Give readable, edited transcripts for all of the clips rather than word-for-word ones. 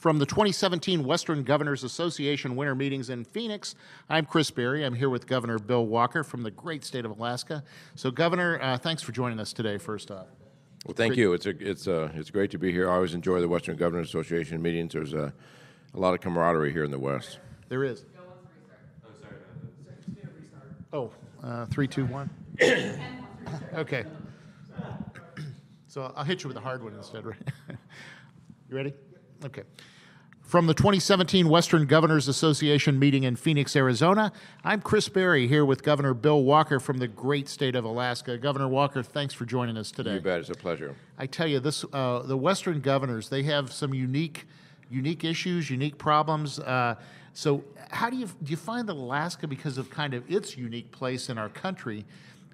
From the 2017 Western Governors Association winter meetings in Phoenix, I'm Chris Berry. I'm here with Governor Bill Walker from the great state of Alaska. So, Governor, thanks for joining us today, first off. Well, thank you. It's great to be here. I always enjoy the Western Governors Association meetings. There's a lot of camaraderie here in the West. There is. Oh, 3, 2, 1. Okay. So I'll hit you with a hard one instead, right? You ready? Okay. From the 2017 Western Governors Association meeting in Phoenix, Arizona, I'm Chris Berry here with Governor Bill Walker from the great state of Alaska. Governor Walker, thanks for joining us today. You bet. It's a pleasure. I tell you, the Western governors, they have some unique issues, unique problems. So how do you find that Alaska, because of kind of its unique place in our country,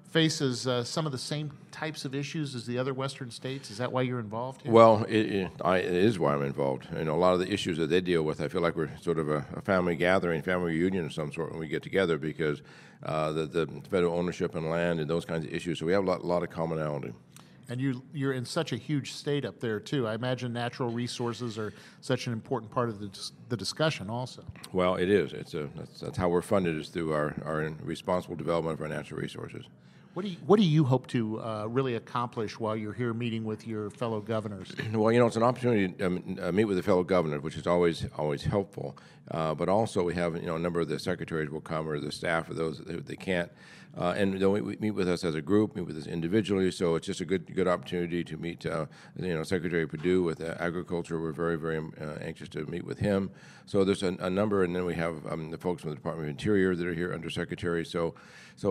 faces some of the same types of issues as the other Western states? Is that why you're involved here? Well, it is why I'm involved. You know, a lot of the issues that they deal with, I feel like we're sort of a family gathering, family reunion of some sort when we get together because the federal ownership and land and those kinds of issues. So we have a lot of commonality. And you're in such a huge state up there, too. I imagine natural resources are such an important part of the discussion also. Well, it is. That's how we're funded, is through our responsible development of our natural resources. What do you hope to really accomplish while you're here meeting with your fellow governors? Well, you know, it's an opportunity to meet with a fellow governor, which is always helpful. But also we have, you know, a number of the secretaries will come, or the staff, or those that they can't. And they'll meet with us as a group, meet with us individually. So it's just a good opportunity to meet, you know, Secretary Perdue with Agriculture. We're very anxious to meet with him. So there's a number, and then we have the folks from the Department of Interior that are here under Secretary. So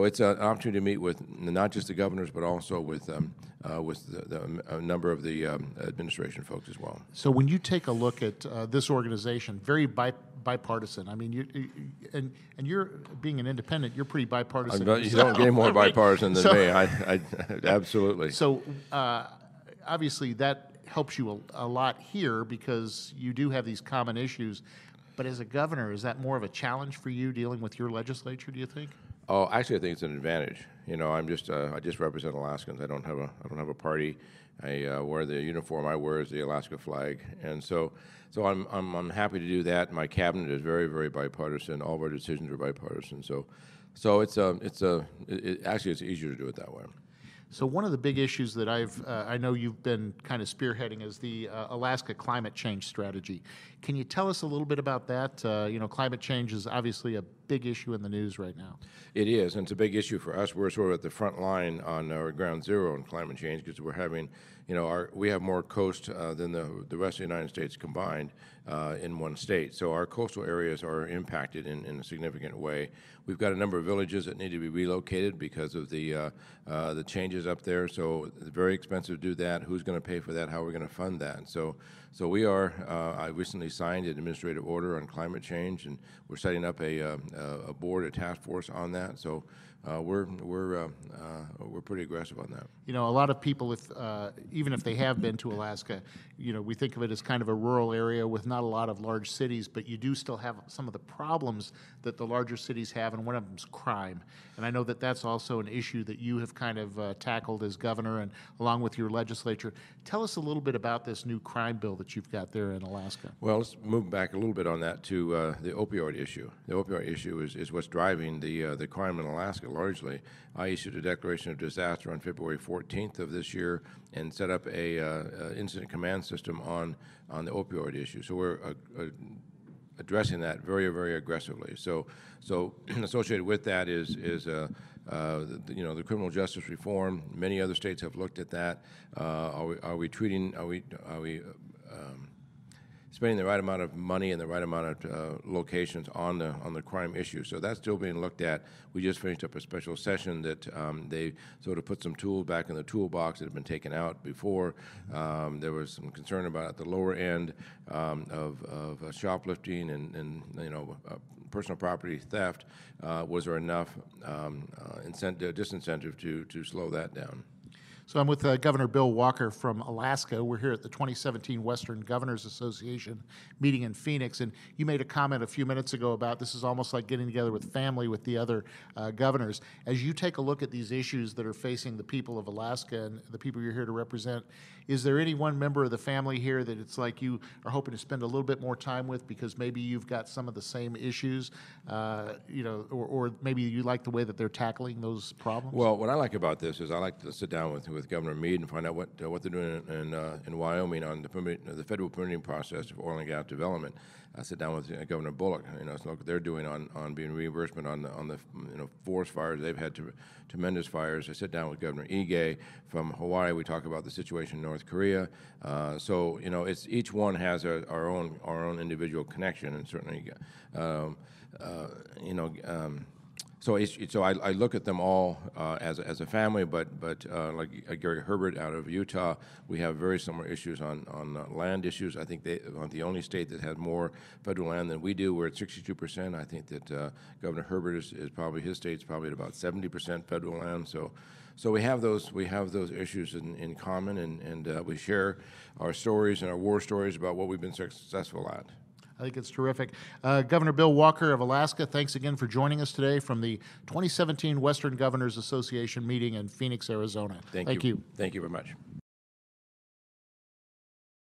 it's an opportunity to meet with not just the governors, but also with a number of the administration folks as well. So when you take a look at this organization, very bipartisan. I mean, and you're being an independent, you're pretty bipartisan. You don't get any more bipartisan than me. I absolutely. So obviously that helps you a lot here because you do have these common issues. But as a governor, is that more of a challenge for you dealing with your legislature, do you think? Oh, actually, I think it's an advantage. You know, I just represent Alaskans. I don't have a party. I wear the uniform I wear is the Alaska flag, and so I'm happy to do that. My cabinet is very bipartisan. All of our decisions are bipartisan. So actually it's easier to do it that way. So one of the big issues that I know you've been kind of spearheading is the Alaska climate change strategy. Can you tell us a little bit about that? You know, climate change is obviously a big issue in the news right now. It is, and it's a big issue for us. We're sort of at the front line on our ground zero on climate change because we're having, you know, we have more coast than the rest of the United States combined in one state. So our coastal areas are impacted in a significant way. We've got a number of villages that need to be relocated because of the changes up there. So it's very expensive to do that. Who's going to pay for that? How are we going to fund that? So we are. I recently signed an administrative order on climate change, and we're setting up a board, a task force on that. So we're pretty aggressive on that. You know, a lot of people, even if they have been to Alaska, you know, we think of it as kind of a rural area with not a lot of large cities, but you do still have some of the problems that the larger cities have, and one of them is crime. And I know that that's also an issue that you have kind of tackled as governor and along with your legislature. Tell us a little bit about this new crime bill that you've got there in Alaska. Well, let's move back a little bit on that to the opioid issue. The opioid issue is what's driving the crime in Alaska largely. I issued a declaration of disaster on February 14th of this year and set up a incident command system on the opioid issue. So we're addressing that very aggressively. So associated with that is you know, the criminal justice reform. Many other states have looked at that. Are we spending the right amount of money and the right amount of locations on the crime issue? So that's still being looked at. We just finished up a special session that they sort of put some tools back in the toolbox that had been taken out before. There was some concern about at the lower end of shoplifting and you know, personal property theft. Was there enough disincentive to slow that down? So I'm with Governor Bill Walker from Alaska. We're here at the 2017 Western Governors Association meeting in Phoenix, and you made a comment a few minutes ago about this is almost like getting together with family with the other governors. As you take a look at these issues that are facing the people of Alaska and the people you're here to represent, is there any one member of the family here that it's like you are hoping to spend a little bit more time with because maybe you've got some of the same issues, or maybe you like the way that they're tackling those problems? Well, what I like about this is I like to sit down with Governor Meade and find out what they're doing in Wyoming on the federal permitting process for oil and gas development. I sit down with Governor Bullock, so look what they're doing on being reimbursement on the forest fires. They've had tremendous fires. I sit down with Governor Ige from Hawaii. We talk about the situation in North Korea. So it's each one has our own individual connection, and certainly So I look at them all as a family, but like Gary Herbert out of Utah, we have very similar issues on land issues. I think they are the only state that has more federal land than we do. We're at 62%. I think that Governor Herbert is probably, his state's probably at about 70% federal land. So we have those issues in common, and we share our stories and our war stories about what we've been successful at. I think it's terrific. Governor Bill Walker of Alaska, thanks again for joining us today from the 2017 Western Governors Association meeting in Phoenix, Arizona. Thank you. Thank you very much.